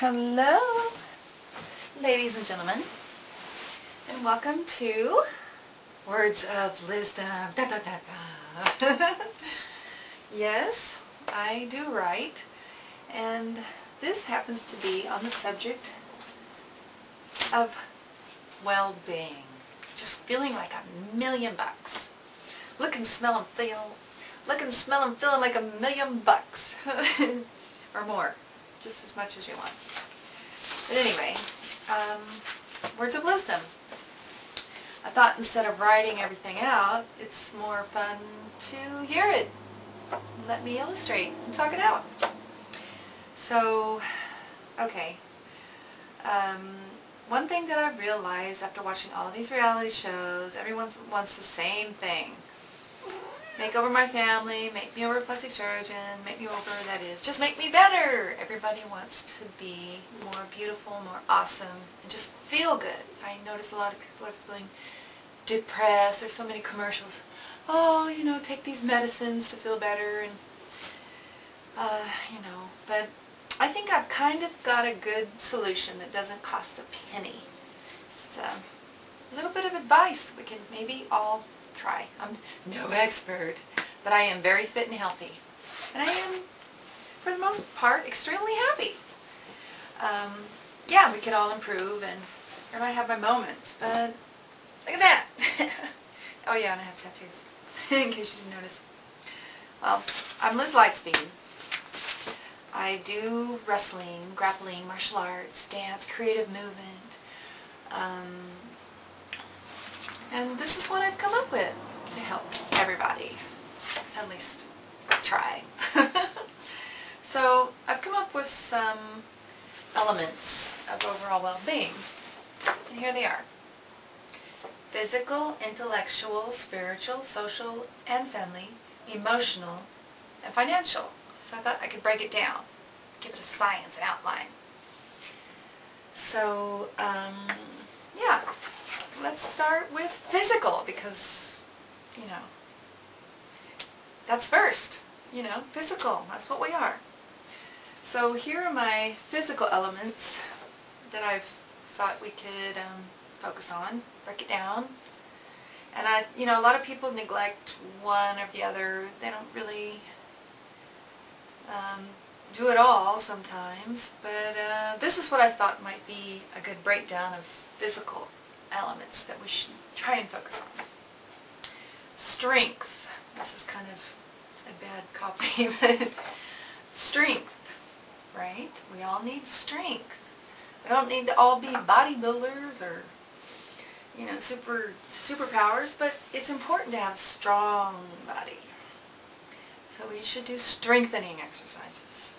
Hello, ladies and gentlemen, and welcome to Words of Lizdom. Da, da, da, da. Yes, I do write, and this happens to be on the subject of well-being. Just feeling like $1,000,000. Look and smell and feel feeling like $1,000,000 or more, just as much as you want. But anyway, words of wisdom. I thought instead of writing everything out, it's more fun to hear it. Let me illustrate and talk it out. So, okay. One thing that I've realized after watching all of these reality shows, everyone wants the same thing. Make over my family, make me over a plastic surgeon, make me over, that is, just make me better. Everybody wants to be more beautiful, more awesome, and just feel good. I notice a lot of people are feeling depressed. There's so many commercials. Oh, you know, take these medicines to feel better, and, but I think I've kind of got a good solution that doesn't cost a penny. It's a little bit of advice that we can maybe all try. I'm no expert, but I am very fit and healthy. And I am, for the most part, extremely happy. Yeah, we could all improve, and I might have my moments, but look at that. Oh yeah, and I have tattoos, in case you didn't notice. Well, I'm Liz Lightspeed. I do wrestling, grappling, martial arts, dance, creative movement. And this is what I've come up with to help everybody, at least try. So I've come up with some elements of overall well-being, and here they are. Physical, intellectual, spiritual, social, and family, emotional, and financial. So I thought I could break it down, give it a science, an outline. So, yeah. Let's start with physical, because, that's first. Physical, that's what we are. So here are my physical elements that I've thought we could focus on, break it down. And a lot of people neglect one or the other. They don't really do it all sometimes, but this is what I thought might be a good breakdown of physical elements that we should try and focus on. Strength. This is kind of a bad copy, but strength, right? We all need strength. We don't need to all be bodybuilders or, superpowers, but it's important to have a strong body. So we should do strengthening exercises.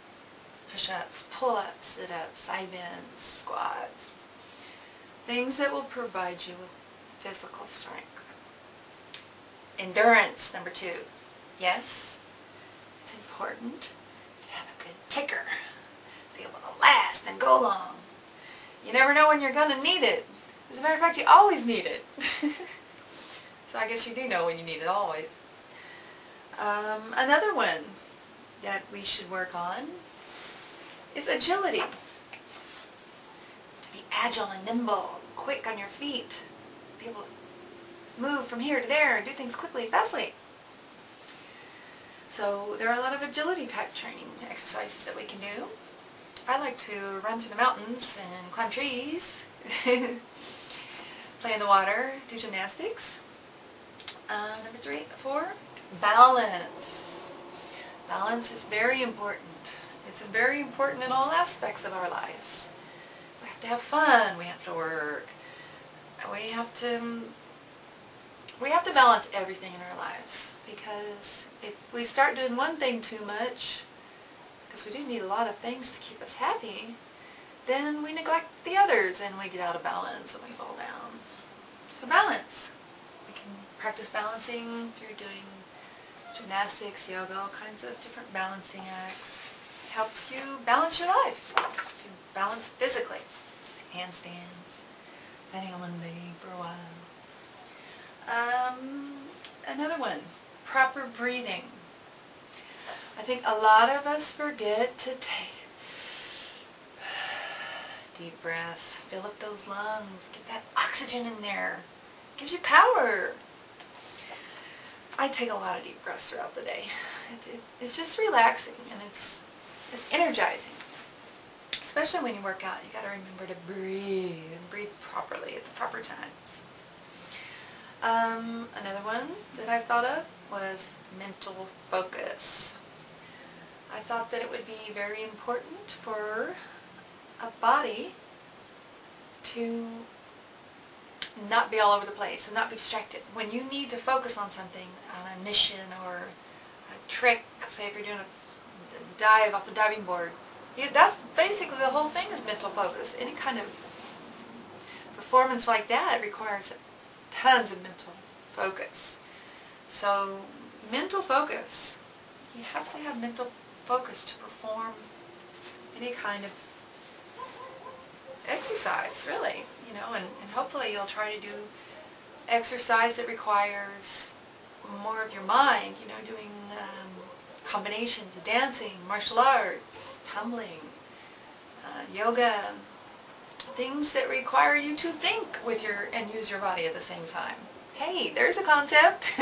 Push-ups, pull-ups, sit-ups, side bends, squats. Things that will provide you with physical strength. Endurance, number 2. Yes, it's important to have a good ticker. Be able to last and go long. You never know when you're going to need it. As a matter of fact, you always need it. So I guess you do know when you need it always. Another one that we should work on is agility. Be agile and nimble, quick on your feet, be able to move from here to there and do things quickly and fastly. So there are a lot of agility type training exercises that we can do. I like to run through the mountains and climb trees, play in the water, do gymnastics. Number 4, balance. Balance is very important. It's very important in all aspects of our lives. We have to have fun, we have to work, we have to balance everything in our lives, because if we start doing one thing too much, because we do need a lot of things to keep us happy, then we neglect the others and we get out of balance and we fall down. So balance. We can practice balancing through doing gymnastics, yoga, all kinds of different balancing acts. It helps you balance your life. You balance physically. Handstands, bending on one leg for a while. Another one, proper breathing. I think a lot of us forget to take Deep breaths. Fill up those lungs. Get that oxygen in there. Gives you power. I take a lot of deep breaths throughout the day. It's just relaxing, and it's energizing. Especially when you work out, you got to remember to breathe and breathe properly at the proper times. Another one that I thought of was mental focus. I thought that it would be very important for a body to not be all over the place and not be distracted. When you need to focus on something, on a mission or a trick, say if you're doing a dive off the diving board, that's basically the whole thing is mental focus. Any kind of performance like that requires tons of mental focus. So mental focus, you have to have mental focus to perform any kind of exercise, really, you know, and hopefully you'll try to do exercise that requires more of your mind, you know, doing combinations of dancing, martial arts, tumbling, yoga, things that require you to think with and use your body at the same time. Hey, there's a concept.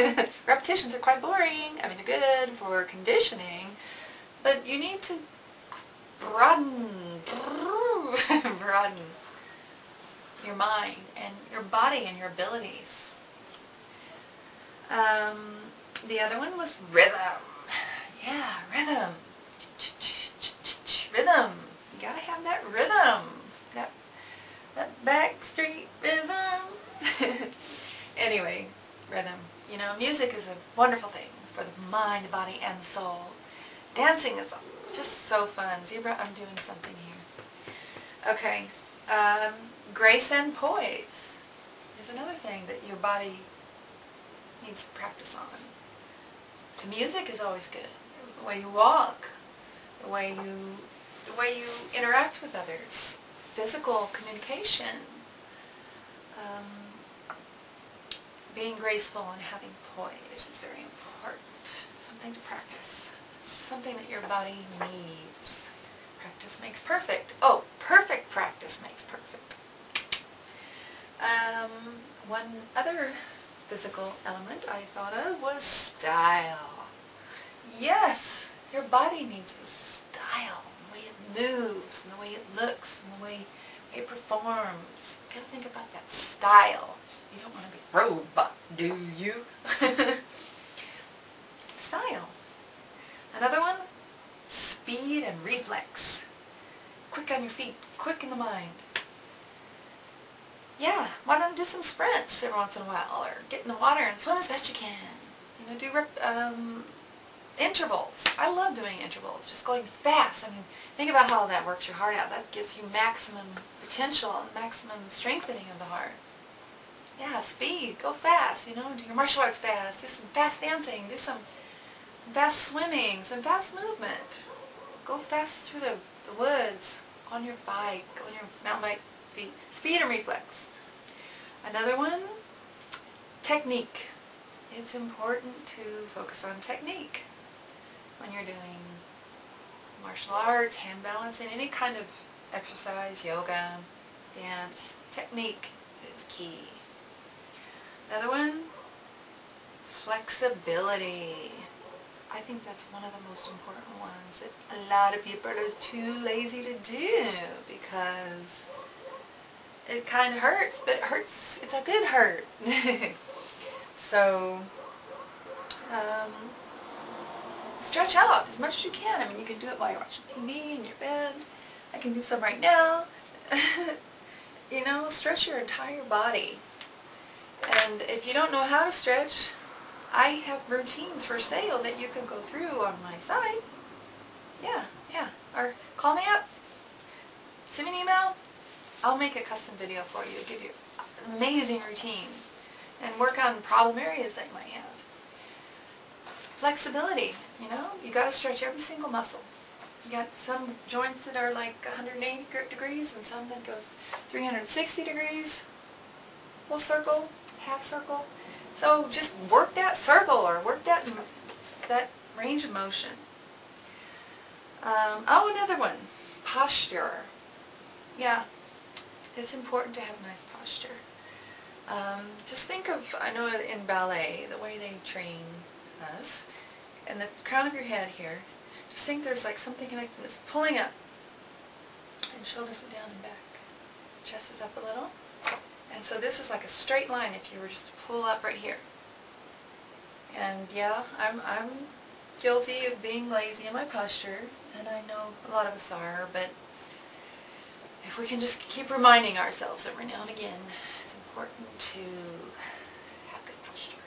Repetitions are quite boring. I mean, they're good for conditioning, but you need to broaden your mind and your body and your abilities. The other one was rhythm. Yeah, rhythm. Rhythm. You gotta have that rhythm. That backstreet rhythm. Anyway, rhythm. You know, music is a wonderful thing for the mind, body, and soul. Dancing is just so fun. Zebra, I'm doing something here. Okay. Grace and poise is another thing that your body needs practice on. So music is always good. The way you walk, the way you interact with others, physical communication, being graceful and having poise is very important. Something to practice. Something that your body needs. Practice makes perfect. Oh, perfect practice makes perfect. One other physical element I thought of was style. Yes, your body needs a style. The way it moves, and the way it looks, and the way it performs. You gotta think about that style. You don't want to be a robot, do you? Style. Another one, speed and reflex. Quick on your feet, quick in the mind. Yeah, why don't you do some sprints every once in a while, or get in the water and swim as best you can. You know, do intervals. I love doing intervals, just going fast. I mean, think about how that works your heart out. That gives you maximum potential and maximum strengthening of the heart. Yeah, speed, go fast, you know, do your martial arts fast, do some fast dancing, do some fast swimming, some fast movement. Go fast through the woods, on your bike, on your mountain bike feet. Speed and reflex. Another one, technique. It's important to focus on technique when you're doing martial arts, hand balancing, any kind of exercise, yoga, dance. Technique is key. Another one, flexibility. I think that's one of the most important ones that a lot of people are too lazy to do because it kind of hurts, but it hurts, it's a good hurt. So, stretch out as much as you can. I mean, you can do it while you're watching TV in your bed. I can do some right now. You know, stretch your entire body. And if you don't know how to stretch, I have routines for sale that you can go through on my site. Yeah. Or call me up. Send me an email. I'll make a custom video for you. Give you an amazing routine. And work on problem areas that you might have. Flexibility. You know, you got to stretch every single muscle. You got some joints that are like 180 degrees and some that go 360 degrees. Full circle, half circle. So just work that circle or work that range of motion. Oh, another one. Posture. Yeah, It's important to have nice posture. Just think of, I know in ballet, the way they train us, and the crown of your head here, just think there's like something connecting this, pulling up, and shoulders are down and back. Chest is up a little. And so this is like a straight line if you were just to pull up right here. And yeah, I'm guilty of being lazy in my posture, and I know a lot of us are, but if we can just keep reminding ourselves every now and again, it's important to have good posture.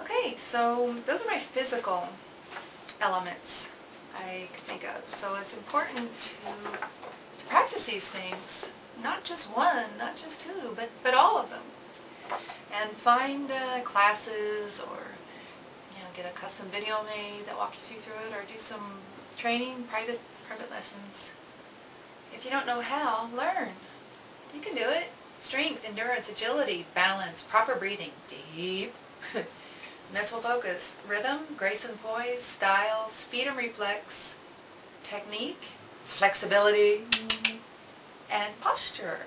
Okay, so those are my physical elements I could think of. So it's important to practice these things, not just one, not just two, but all of them. And find classes, or get a custom video made that walks you through it, or do some training, private lessons. If you don't know how, learn. You can do it. Strength, endurance, agility, balance, proper breathing, deep, mental focus, rhythm, grace and poise, style, speed and reflex, technique, flexibility, and posture.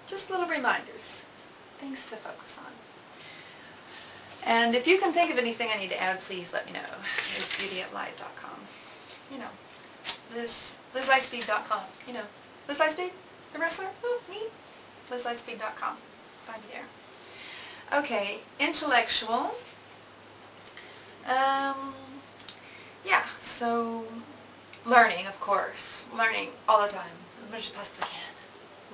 Just little reminders, things to focus on. And if you can think of anything I need to add, please let me know. LizBeauty@live.com. LizLightspeed.com. Liz Lightspeed, the wrestler? Oh, me. LizLightspeed.com. Find me there. Okay, intellectual. Yeah, so learning, of course. Learning all the time, as much as you possibly can.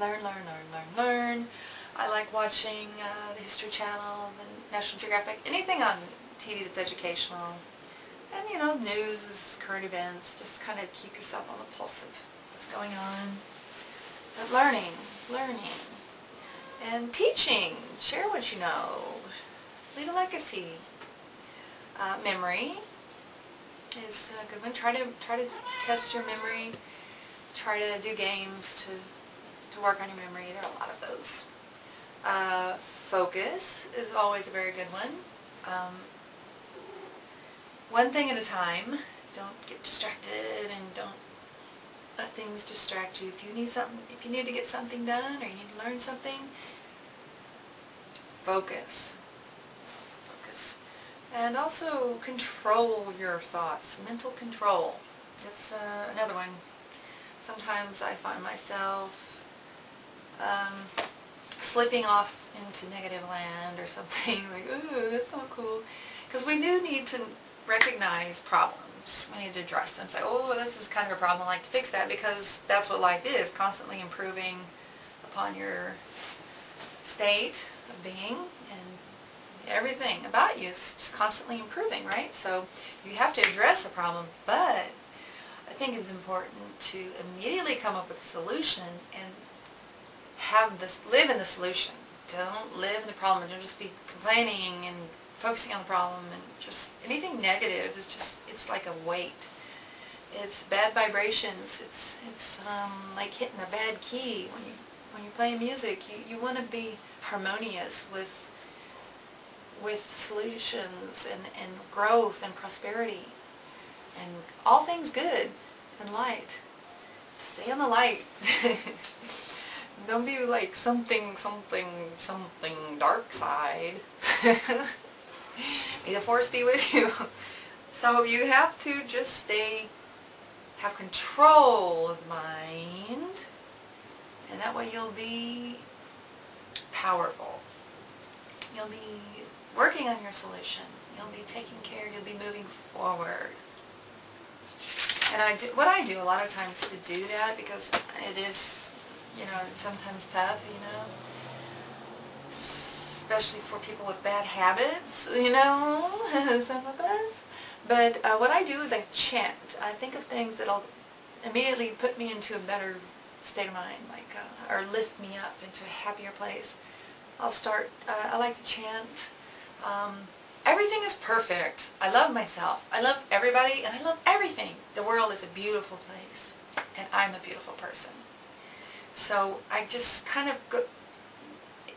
Learn, learn, learn, learn, learn. I like watching the History Channel, the National Geographic, anything on TV that's educational. And, news is current events. Just kind of keep yourself on the pulse of what's going on. But learning. And teaching. Share what you know. Leave a legacy. Memory is a good one. Try to test your memory. Try to do games to work on your memory. There are a lot of those. Focus is always a very good one. One thing at a time. Don't get distracted, and don't let things distract you. If you need to get something done, or you need to learn something, focus. And also control your thoughts. Mental control. That's another one. Sometimes I find myself slipping off into negative land or something, like, ooh, that's not cool. Because we do need to recognize problems. We need to address them. Say, oh, this is kind of a problem. I'd like to fix that, because that's what life is, constantly improving upon your state of being, and everything about you is just constantly improving, right? So you have to address a problem, but I think it's important to immediately come up with a solution and live in the solution. Don't live in the problem, and don't just be complaining and focusing on the problem, and just anything negative is it's like a weight. It's bad vibrations. It's like hitting a bad key when you're playing music. You want to be harmonious with solutions and growth and prosperity and all things good and light. Stay on the light. Don't be like something dark side. May the force be with you. So you have to just have control of the mind, and that way you'll be powerful. You'll be working on your solution. You'll be taking care. You'll be moving forward. And what I do a lot of times to do that, because it is, sometimes tough, especially for people with bad habits, some of us. But what I do is I chant. I think of things that'll immediately put me into a better state of mind, or lift me up into a happier place. I'll start, I like to chant, everything is perfect. I love myself. I love everybody, and I love everything. The world is a beautiful place, and I'm a beautiful person. So I just kind of go,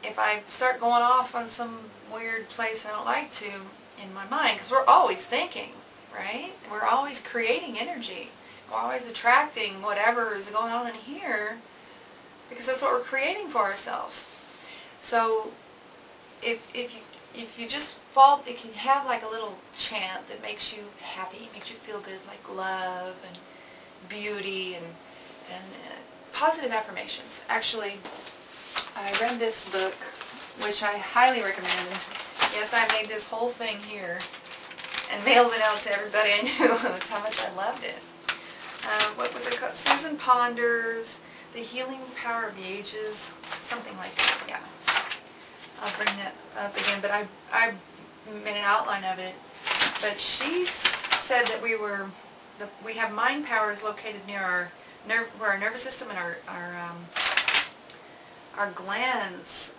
if I start going off on some weird place I don't like to in my mind, because we're always thinking, right? We're always creating energy. We're always attracting whatever is going on in here because that's what we're creating for ourselves. So if you just fall, it can have like a little chant that makes you happy, makes you feel good, like love and beauty and positive affirmations. Actually, I read this book, which I highly recommend. Yes, I made this whole thing here and mailed it out to everybody I knew. That's how much I loved it. What was it called? Susan Ponder's The Healing Power of the Ages, something like that, yeah. I'll bring that up again, but I made an outline of it. But she said that we have mind powers located near where our nervous system and our glands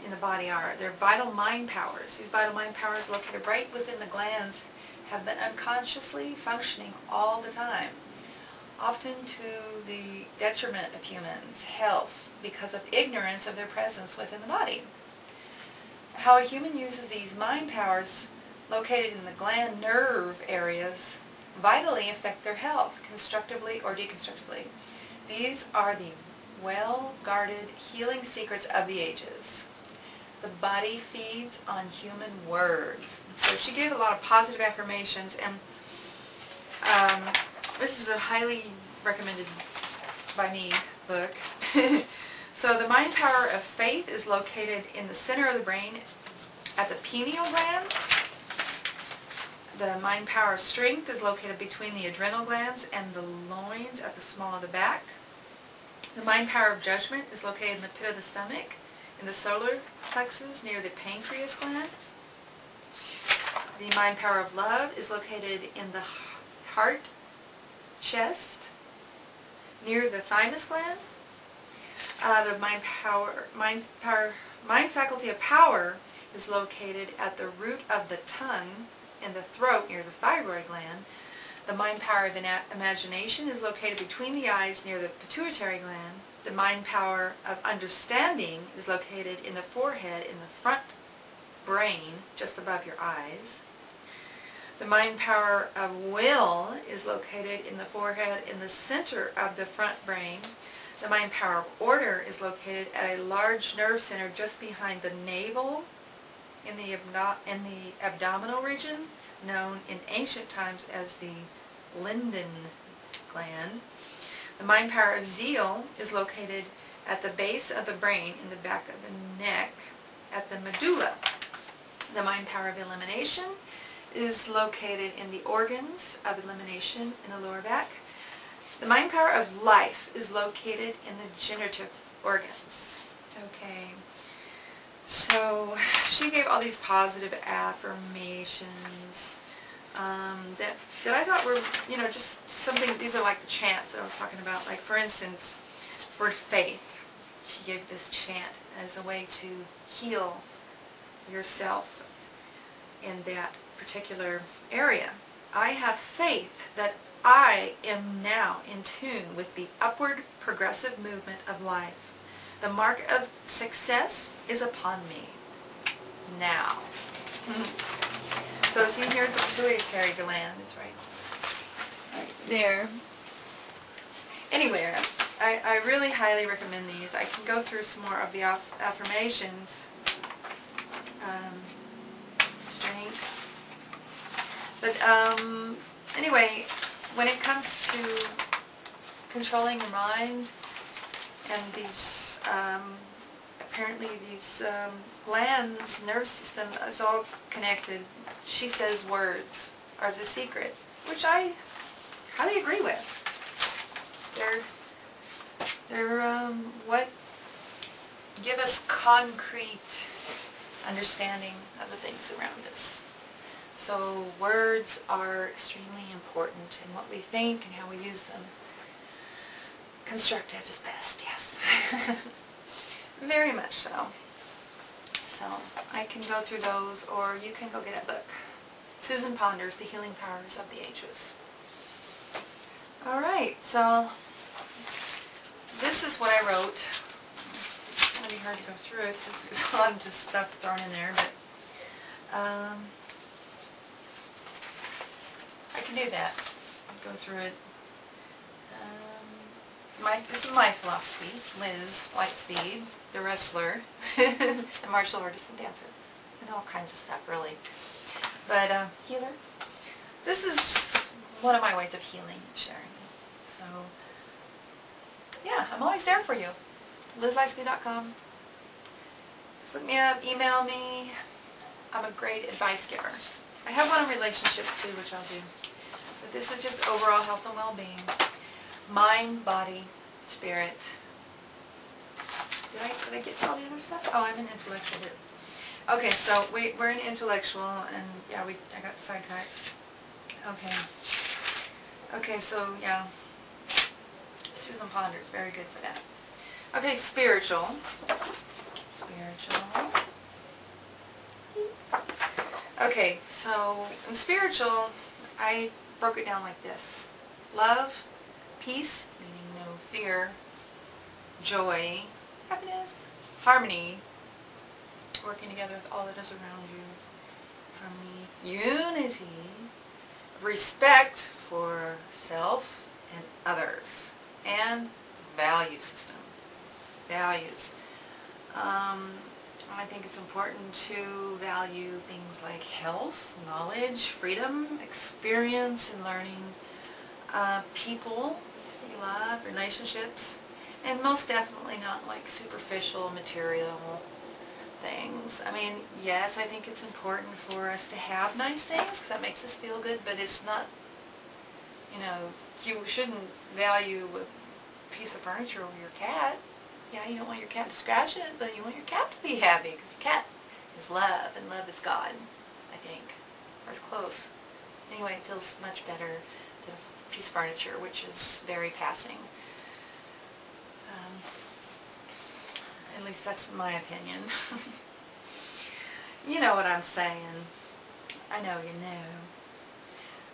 in the body are. They're vital mind powers. These vital mind powers located right within the glands have been unconsciously functioning all the time, often to the detriment of humans' health because of ignorance of their presence within the body. How a human uses these mind powers located in the gland nerve areas vitally affect their health, constructively or deconstructively. These are the well-guarded healing secrets of the ages. The body feeds on human words. So she gave a lot of positive affirmations, and this is a highly recommended by me book. So the mind power of faith is located in the center of the brain at the pineal gland. The mind power of strength is located between the adrenal glands and the loins at the small of the back. The mind power of judgment is located in the pit of the stomach, in the solar plexus near the pancreas gland. The mind power of love is located in the heart, chest, near the thymus gland. The mind faculty of power is located at the root of the tongue in the throat near the thyroid gland. The mind power of imagination is located between the eyes near the pituitary gland. The mind power of understanding is located in the forehead in the front brain, just above your eyes. The mind power of will is located in the forehead in the center of the front brain. The mind power of order is located at a large nerve center just behind the navel in the abdominal region, known in ancient times as the linden gland. The mind power of zeal is located at the base of the brain in the back of the neck at the medulla. The mind power of elimination is located in the organs of elimination in the lower back. The mind power of life is located in the generative organs. Okay, so she gave all these positive affirmations that I thought were, just something. These are like the chants that I was talking about. Like, for instance, for faith, she gave this chant as a way to heal yourself in that particular area. I have faith that I am now in tune with the upward progressive movement of life. The mark of success is upon me now. So see, here's the pituitary gland. It's right there. Anyway, I really highly recommend these. I can go through some more of the affirmations. Strength. But anyway, when it comes to controlling your mind and these, apparently these glands, nervous system, it's all connected. She says words are the secret, which I highly agree with. They're what give us concrete understanding of the things around us. So words are extremely important in what we think and how we use them. Constructive is best, yes. Very much so. So I can go through those, or you can go get that book. Susan Ponder's The Healing Powers of the Ages. Alright, so this is what I wrote. It's going to be hard to go through it because there's a lot of just stuff thrown in there, but I can do that. I'll go through it. This is my philosophy. Liz Lightspeed, the wrestler, a martial artist and dancer, and all kinds of stuff, really. But healer. This is one of my ways of healing and sharing. So, yeah, I'm always there for you. LizLightspeed.com. Just look me up, email me. I'm a great advice giver. I have one on relationships too, which I'll do. But this is just overall health and well-being. Mind, body, spirit. Did I get to all the other stuff? Oh, I'm an intellectual bit. Okay, so we're an intellectual, and yeah, I got sidetracked. Okay, so yeah, Susan Ponders, very good for that. Okay, spiritual. Okay, so in spiritual, I broke it down like this. Love, peace, meaning no fear, joy, happiness, harmony, working together with all that is around you, harmony, unity, respect for self and others, and value system. Values. I think it's important to value things like health, knowledge, freedom, experience and learning, people that you love, relationships, and most definitely not like superficial material things. I mean, yes, I think it's important for us to have nice things because that makes us feel good, but it's not, you know, you shouldn't value a piece of furniture over your cat. Yeah, you don't want your cat to scratch it, but you want your cat to be happy because your cat is love, and love is God, I think, or it's close. Anyway, it feels much better than a piece of furniture, which is very passing. At least that's my opinion. You know what I'm saying. I know you know.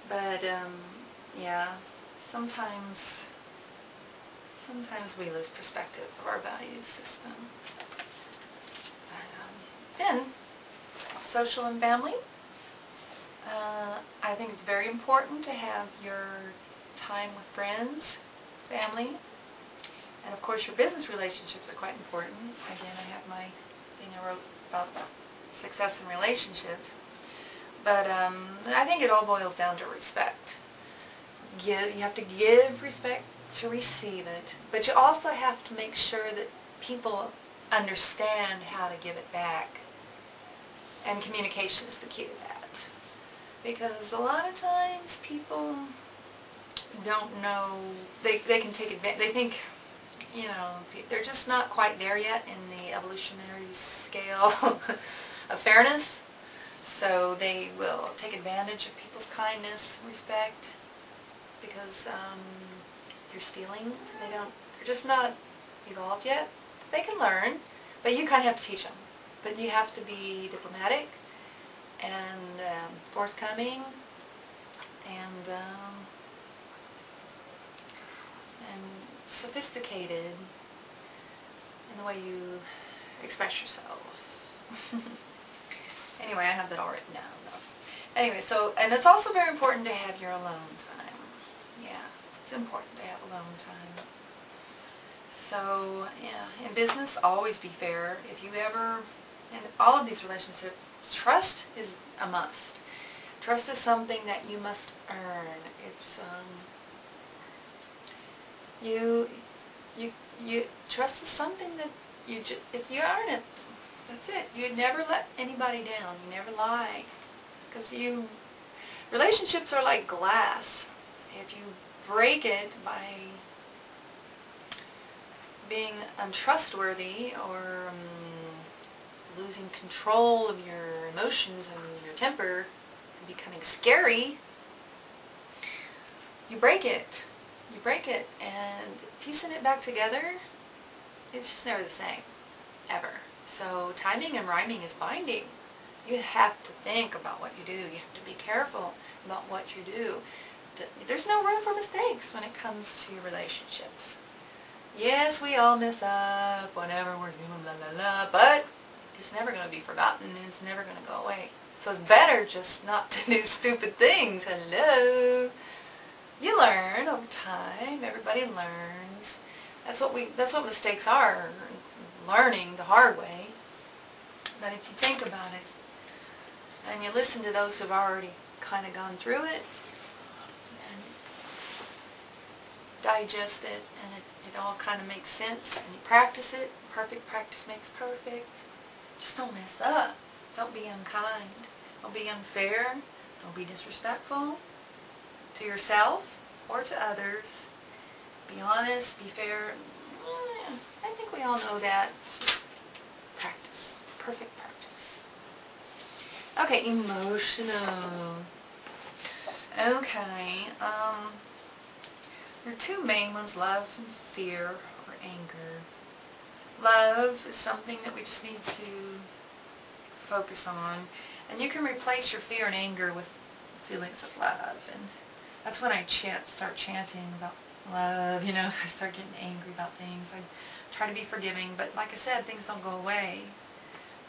But, yeah, sometimes we lose perspective of our value system. But, then, social and family. I think it's very important to have your time with friends, family, and of course your business relationships are quite important. Again, I have my thing I wrote about success in relationships. But I think it all boils down to respect. You have to give respect to receive it, but you also have to make sure that people understand how to give it back. And communication is the key to that. Because a lot of times people don't know, they can take advantage, they think, you know, they're just not quite there yet in the evolutionary scale of fairness. So they will take advantage of people's kindness, respect, because they're stealing. They're just not evolved yet. They can learn, but you kind of have to teach them. But you have to be diplomatic and forthcoming and sophisticated in the way you express yourself. Anyway, I have that all written down. Anyway, so, and it's also very important to have your alone time. Yeah, it's important to have alone time. So, yeah, in business, always be fair. If you ever, in all of these relationships, trust is a must. Trust is something that you must earn. It's, trust is something that if you earn it, that's it. You never let anybody down. You never lie. Because relationships are like glass. If you break it by being untrustworthy or losing control of your emotions and your temper and becoming scary, you break it. You break it, and piecing it back together, it's just never the same, ever. So timing and rhyming is binding. You have to think about what you do. You have to be careful about what you do. There's no room for mistakes when it comes to your relationships. Yes, we all mess up whenever we're human, la la la, but it's never going to be forgotten and it's never going to go away. So it's better just not to do stupid things. Hello. You learn over time. Everybody learns. That's what mistakes are, learning the hard way. But if you think about it, and you listen to those who've already kind of gone through it, and digest it, and it all kind of makes sense, and you practice it. Perfect practice makes perfect. Just don't mess up. Don't be unkind. Don't be unfair. Don't be disrespectful to yourself or to others. Be honest, be fair. I think we all know that. It's just practice. Perfect practice. Okay, emotional. Okay, your two main ones, love and fear or anger. Love is something that we just need to focus on. And you can replace your fear and anger with feelings of love. And that's when I start chanting about love, you know. I start getting angry about things. I try to be forgiving, but like I said, things don't go away.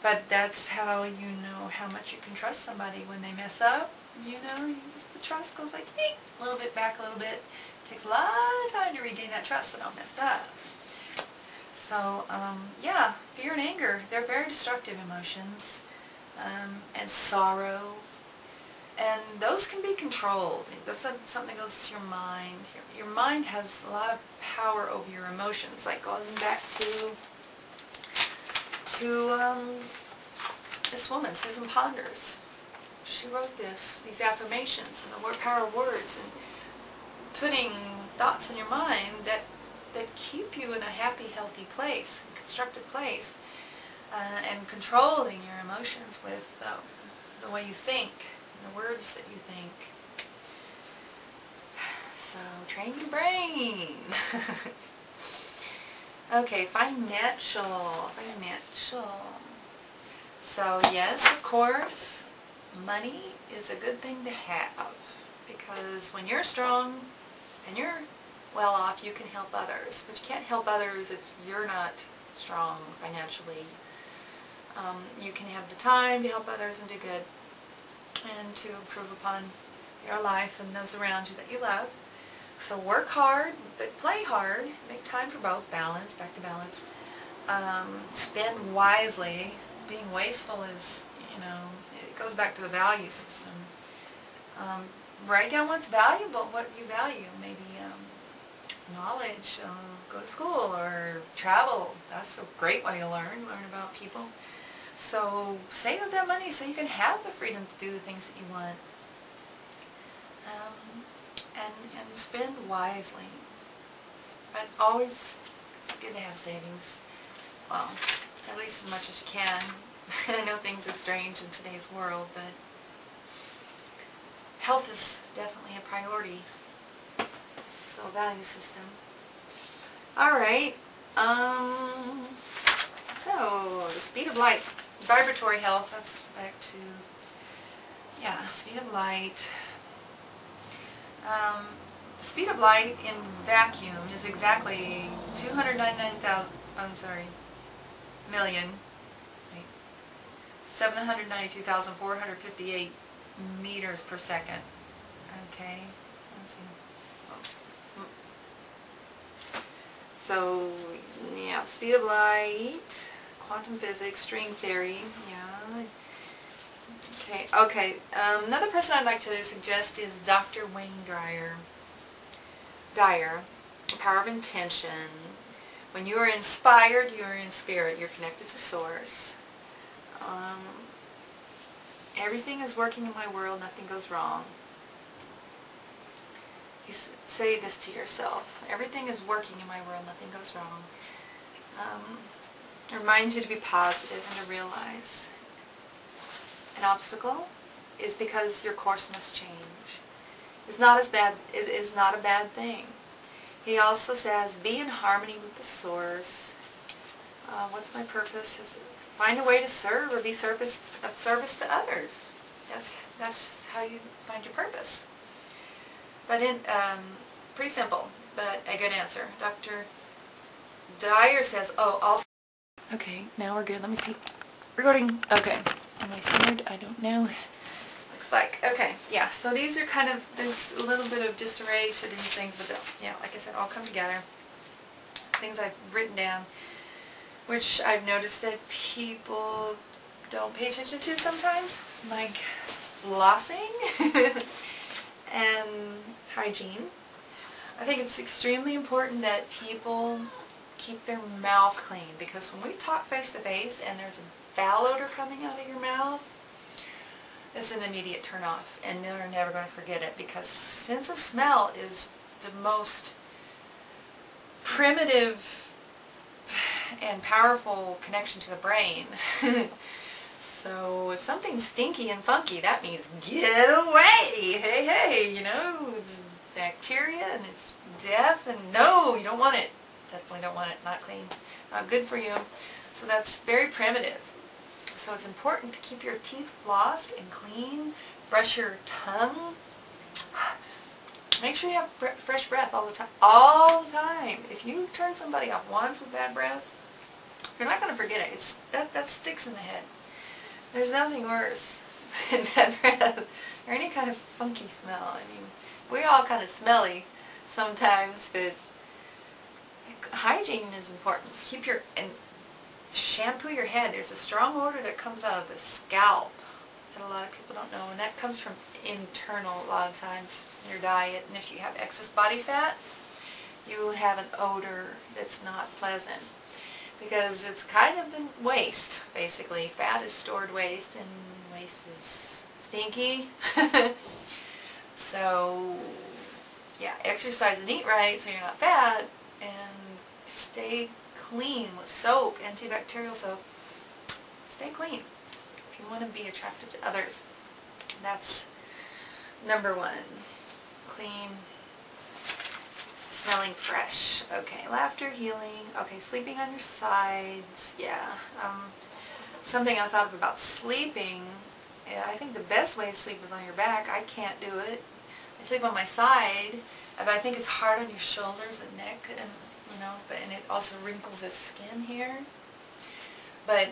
But that's how you know how much you can trust somebody when they mess up. You know, the trust goes like, hey, a little bit back, a little bit. It takes a lot of time to regain that trust so don't mess up. So, yeah, fear and anger, they're very destructive emotions. And sorrow. And those can be controlled. That's something that goes to your mind. Your mind has a lot of power over your emotions. Like going back to this woman, Susan Ponders. She wrote these affirmations and the power of words, and putting thoughts in your mind that keep you in a happy, healthy place, a constructive place, and controlling your emotions with the way you think, and the words that you think. So train your brain. Okay, financial. So yes, of course, money is a good thing to have, because when you're strong and you're well off, you can help others. But you can't help others if you're not strong financially. You can have the time to help others and do good and to improve upon your life and those around you that you love. So work hard, but play hard. Make time for both. Balance, back to balance. Spend wisely. Being wasteful is, you know, it goes back to the value system. Write down what's valuable, what you value. Maybe knowledge, go to school or travel. That's a great way to learn about people. So save up that money so you can have the freedom to do the things that you want. And spend wisely. But always, it's good to have savings. Well, at least as much as you can. I know things are strange in today's world, but health is definitely a priority. So value system. Alright, so the speed of light, vibratory health, that's back to, yeah, speed of light. The speed of light in vacuum is exactly 792,458 meters per second. Okay, let's see. So, yeah, speed of light, quantum physics, string theory, yeah. Okay, another person I'd like to suggest is Dr. Wayne Dyer, The Power of Intention. When you are inspired, you are in spirit, you're connected to Source. Everything is working in my world, nothing goes wrong. You say this to yourself. Everything is working in my world, nothing goes wrong. It reminds you to be positive and to realize an obstacle is because your course must change. It's not as bad. It is not a bad thing. He also says, be in harmony with the Source. What's my purpose? Is find a way to serve or be of service to others. That's how you find your purpose. But pretty simple, but a good answer. Dr. Dyer says, oh, also. Okay, now we're good. Let me see. Recording. Okay. Am I centered? I don't know. Looks looks like. Okay, yeah, so these are kind of, there's a little bit of disarray to these things, but they'll, yeah, like I said, all come together. Things I've written down, which I've noticed that people don't pay attention to sometimes, like flossing and hygiene. I think it's extremely important that people keep their mouth clean, because when we talk face to face and there's a foul odor coming out of your mouth, it's an immediate turn off, and they're never going to forget it, because sense of smell is the most primitive and powerful connection to the brain. So if something's stinky and funky, that means get away. Hey, hey, you know, it's bacteria and it's death, and no, you don't want it. Definitely don't want it. Not clean. Not good for you. So that's very primitive. So it's important to keep your teeth flossed and clean. Brush your tongue. Make sure you have fresh breath all the time. All the time. If you turn somebody off once with bad breath, you're not going to forget it. That sticks in the head. There's nothing worse than bad breath or any kind of funky smell. I mean, we're all kind of smelly sometimes, but hygiene is important. And shampoo your head. There's a strong odor that comes out of the scalp that a lot of people don't know, and that comes from internal a lot of times in your diet. And if you have excess body fat, you have an odor that's not pleasant, because it's kind of in waste, basically. Fat is stored waste, and waste is stinky. So, yeah, exercise and eat right so you're not fat, and stay clean with soap, antibacterial soap. Stay clean if you want to be attractive to others. That's number one. Clean, smelling fresh. Okay, laughter, healing. Okay, sleeping on your sides. Yeah. Something I thought of about sleeping. Yeah, I think the best way to sleep is on your back. I can't do it. I sleep on my side, but I think it's hard on your shoulders and neck, and you know, and it also wrinkles the skin here. But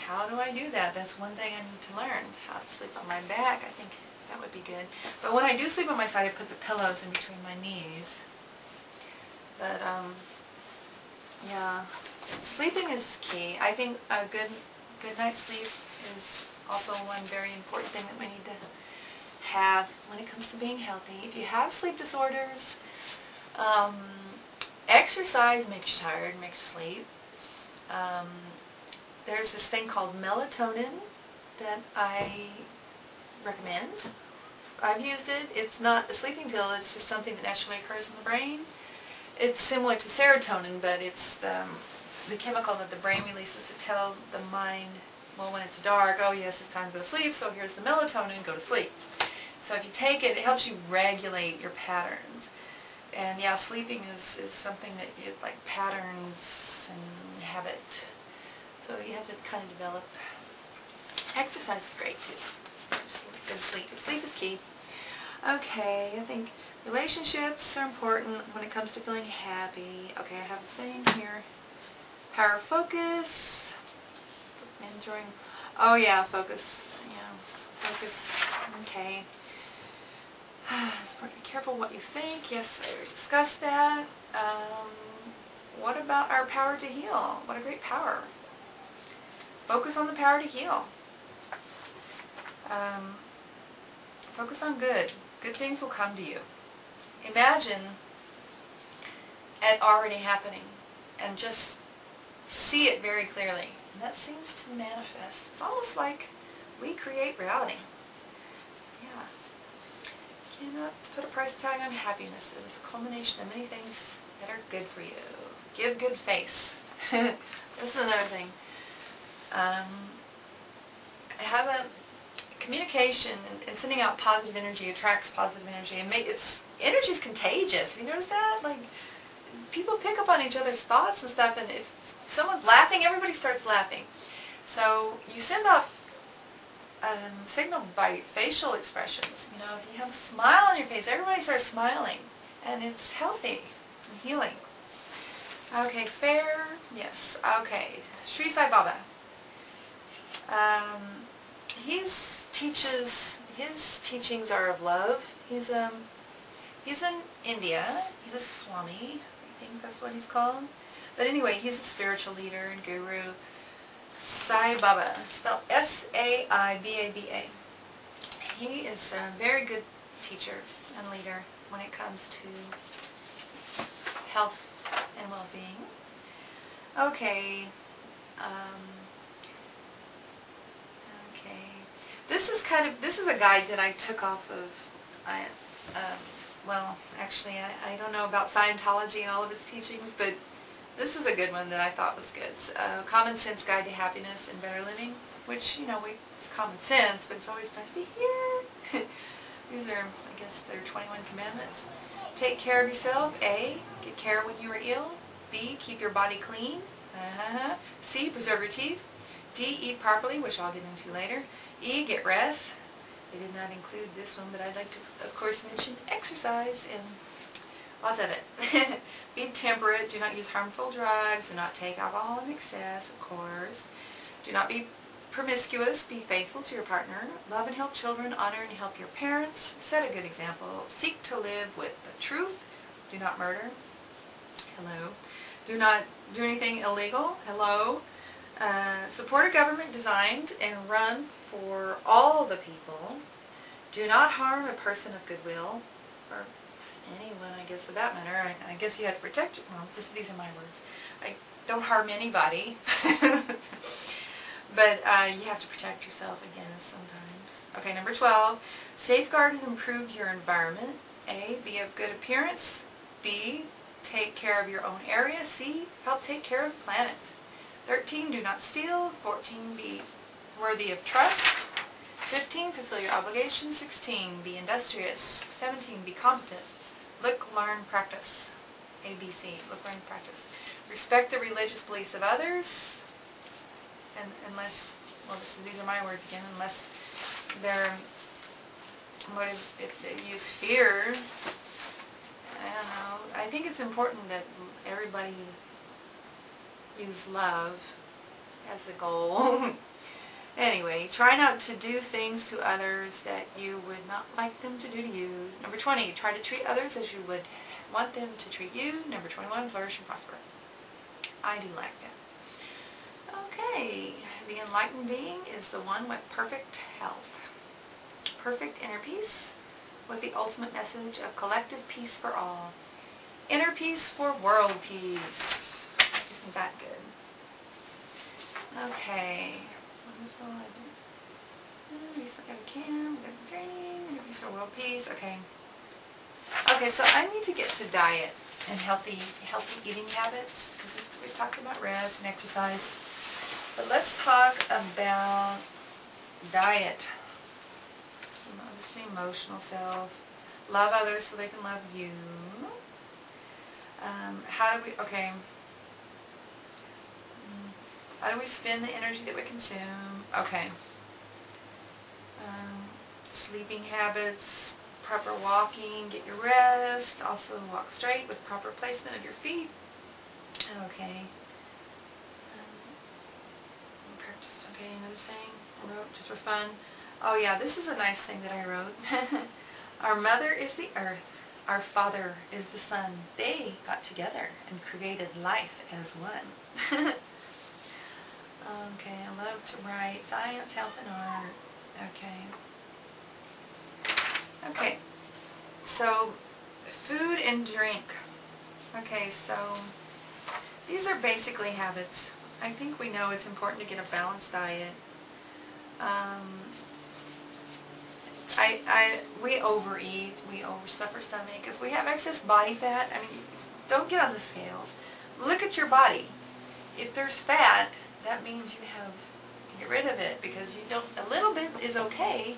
how do I do that? That's one thing I need to learn, how to sleep on my back. I think that would be good. But when I do sleep on my side, I put the pillows in between my knees. But yeah, sleeping is key. I think a good night's sleep is also one very important thing that we need to have when it comes to being healthy. If you have sleep disorders, exercise makes you tired, makes you sleep. There's this thing called melatonin that I recommend. I've used it. It's not a sleeping pill, it's just something that naturally occurs in the brain. It's similar to serotonin, but it's the chemical that the brain releases to tell the mind, well, when it's dark, oh yes, it's time to go to sleep, so here's the melatonin, go to sleep. So if you take it, it helps you regulate your patterns. And yeah, sleeping is something that you, like patterns and habit. So you have to kind of develop. Exercise is great too. Just good sleep. Sleep is key. Okay, I think relationships are important when it comes to feeling happy. Okay, I have a thing here. Power of focus. Mentoring. Oh yeah, focus. Yeah, focus. Okay. Be careful what you think. Yes, I already discussed that. What about our power to heal? What a great power. Focus on the power to heal. Focus on good. Good things will come to you. Imagine it already happening and just see it very clearly. And that seems to manifest. It's almost like we create reality. Yeah. You cannot put a price tag on happiness. It is a culmination of many things that are good for you. Give good face. This is another thing. Have a communication and sending out positive energy attracts positive energy, and energy is contagious. Have you noticed that? Like, people pick up on each other's thoughts and stuff, and if someone's laughing, everybody starts laughing. So you send off signal by facial expressions. You know, if you have a smile on your face, everybody starts smiling, and it's healthy and healing. Okay, fair, yes. Okay, Sri Sai Baba. He his teachings are of love. He's in India. He's a Swami, I think that's what he's called. But anyway, he's a spiritual leader and guru. Sai Baba, spelled S-A-I-B-A-B-A. He is a very good teacher and leader when it comes to health and well-being. Okay. Okay. This is a guide that I took off of, well, actually, I don't know about Scientology and all of its teachings, but this is a good one that I thought was good. It's Common Sense Guide to Happiness and Better Living, which, you know, it's common sense, but it's always nice to hear. These are, I guess, they're 21 commandments. Take care of yourself. A, get care when you are ill. B, keep your body clean. C, preserve your teeth. D, eat properly, which I'll get into later. E, get rest. They did not include this one, but I'd like to, of course, mention exercise and lots of it. Be temperate. Do not use harmful drugs. Do not take alcohol in excess, of course. Do not be promiscuous. Be faithful to your partner. Love and help children. Honor and help your parents. Set a good example. Seek to live with the truth. Do not murder. Hello. Do not do anything illegal. Hello. Support a government designed and run for all the people. Do not harm a person of goodwill, or anyone, I guess, for that matter. I guess you have to protect, well, these are my words. Don't harm anybody. But you have to protect yourself, I guess, sometimes. Okay, number 12. Safeguard and improve your environment. A, be of good appearance. B, take care of your own area. C, help take care of the planet. 13, do not steal. 14, be worthy of trust. 15, fulfill your obligations. 16, be industrious. 17, be competent. Look, learn, practice. ABC, look, learn, practice. Respect the religious beliefs of others. And unless, well, these are my words again, unless they're, if they use fear, I don't know. I think it's important that everybody use love as the goal. Anyway, try not to do things to others that you would not like them to do to you. Number 20, try to treat others as you would want them to treat you. Number 21, flourish and prosper. I do like that. Okay, the enlightened being is the one with perfect health, perfect inner peace, with the ultimate message of collective peace for all. Inner peace for world peace. Isn't that good? Okay. We still got a can, we got a training, inner peace for world peace. Okay. Okay, so I need to get to diet and healthy eating habits, because we've talked about rest and exercise. But let's talk about diet. Just the emotional self. Love others so they can love you. How do we spend the energy that we consume? Okay. Sleeping habits, proper walking, get your rest. Also walk straight with proper placement of your feet. Okay. Practice, okay, another saying I wrote just for fun. Oh yeah, this is a nice thing that I wrote. Our mother is the earth. Our father is the sun. They got together and created life as one. Okay, I love to write science, health, and art. Okay. Okay, so food and drink. Okay, so these are basically habits. I think we know it's important to get a balanced diet. We overeat, we overstuff our stomach. If we have excess body fat, I mean, don't get on the scales. Look at your body. If there's fat, that means you have to get rid of it, because you don't, a little bit is okay,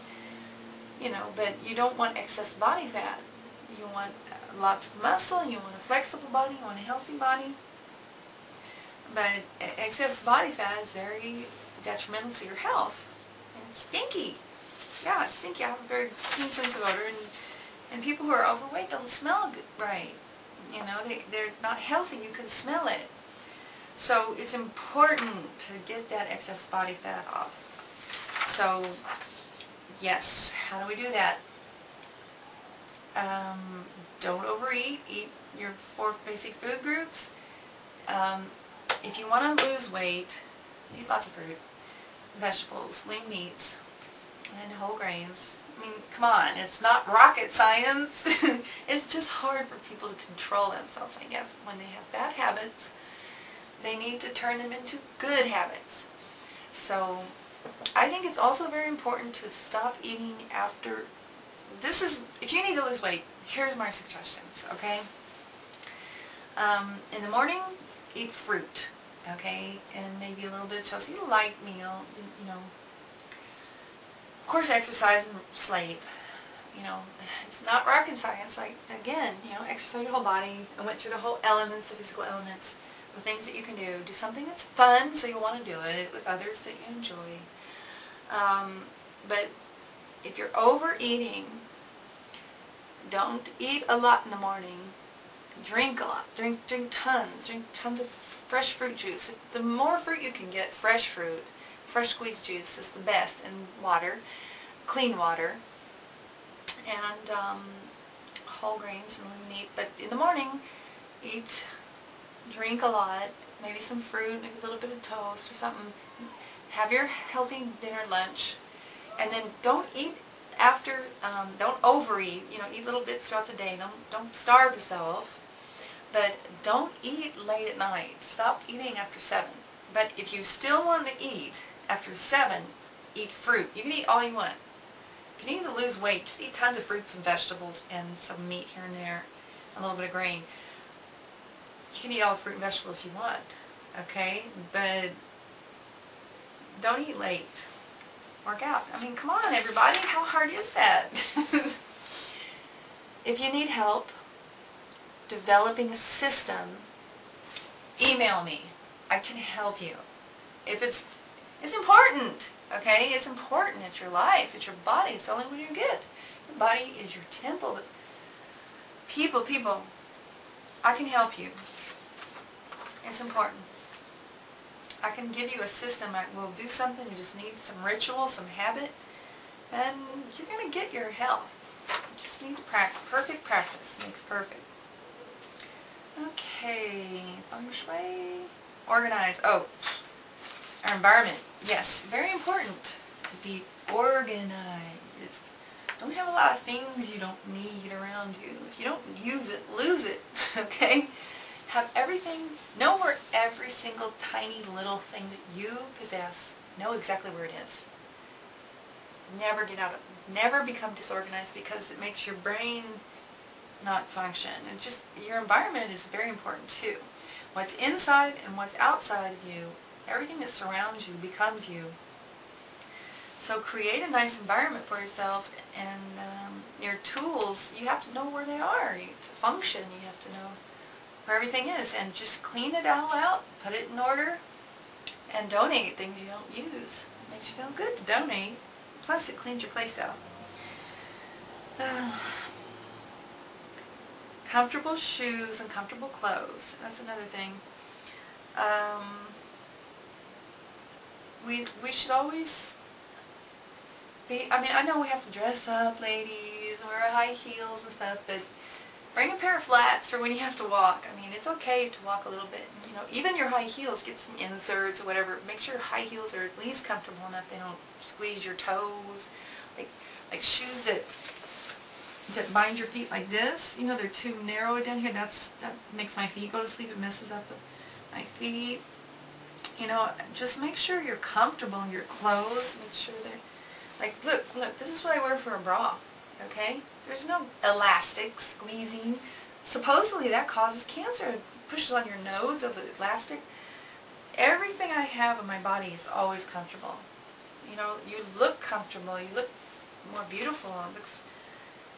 you know, but you don't want excess body fat. You want lots of muscle, you want a flexible body, you want a healthy body. But excess body fat is very detrimental to your health. And it's stinky. Yeah, it's stinky. I have a very keen sense of odor, and people who are overweight don't smell good, right. You know, they're not healthy. You can smell it. So it's important to get that excess body fat off. So Yes, how do we do that? Don't overeat. Eat your 4 basic food groups. If you want to lose weight, eat lots of fruit, vegetables, lean meats, and whole grains. I mean, come on, it's not rocket science. It's just hard for people to control themselves, I guess. When they have bad habits, they need to turn them into good habits. So I think it's also very important to stop eating after. If you need to lose weight, here's my suggestions, okay? In the morning, eat fruit, okay? And maybe a little bit of toast. Eat a light meal, you know. Of course, exercise and sleep. You know, it's not rocket science. Like, again, you know, exercise your whole body. I went through the whole elements, the physical elements, the things that you can do. Do something that's fun, so you want to do it with others that you enjoy. But if you're overeating, don't eat a lot in the morning. Drink a lot. Drink tons. Drink tons of fresh fruit juice. The more fruit you can get, fresh fruit, fresh squeezed juice is the best. And water, clean water, and whole grains and lean meat. But in the morning, drink a lot. Maybe some fruit, maybe a little bit of toast or something. Have your healthy dinner, lunch, and then don't eat after. Don't overeat. You know, eat little bits throughout the day. Don't starve yourself. But don't eat late at night. Stop eating after 7. But if you still want to eat after 7, eat fruit. You can eat all you want. If you need to lose weight, just eat tons of fruits and vegetables and some meat here and there, a little bit of grain. You can eat all the fruit and vegetables you want, okay? But don't eat late. Work out. I mean, come on, everybody. How hard is that? If you need help developing a system, email me. I can help you. If it's important, okay? It's important. It's your life. It's your body. It's the only one you get. Your body is your temple. People, I can help you. It's important. I can give you a system. I will do something. You just need some ritual, some habit, and you're going to get your health. You just need to practice. Perfect practice makes perfect. Okay, feng shui. Organize. Oh, our environment. Yes, very important to be organized. Don't have a lot of things you don't need around you. If you don't use it, lose it. Okay? Have everything, know where every single tiny little thing that you possess, know exactly where it is. Never get out of it. Never become disorganized, because it makes your brain not function. And just, your environment is very important too. What's inside and what's outside of you, everything that surrounds you becomes you. So create a nice environment for yourself, and your tools, you have to know where they are. To function, you have to know where everything is, and just clean it all out, put it in order, and donate things you don't use. It makes you feel good to donate. Plus, it cleans your place out. Comfortable shoes and comfortable clothes. That's another thing. We should always be, I mean, I know we have to dress up, ladies, and wear high heels and stuff, but bring a pair of flats for when you have to walk. I mean, it's okay to walk a little bit. You know, even your high heels, get some inserts or whatever. Make sure high heels are at least comfortable enough they don't squeeze your toes. Like shoes that bind your feet like this. You know, they're too narrow down here. That makes my feet go to sleep. It messes up my feet. You know, just make sure you're comfortable in your clothes. Make sure they're, like, look, this is what I wear for a bra, okay? There's no elastic squeezing. Supposedly that causes cancer. It pushes on your nodes of the elastic. Everything I have on my body is always comfortable. You know, you look comfortable. You look more beautiful.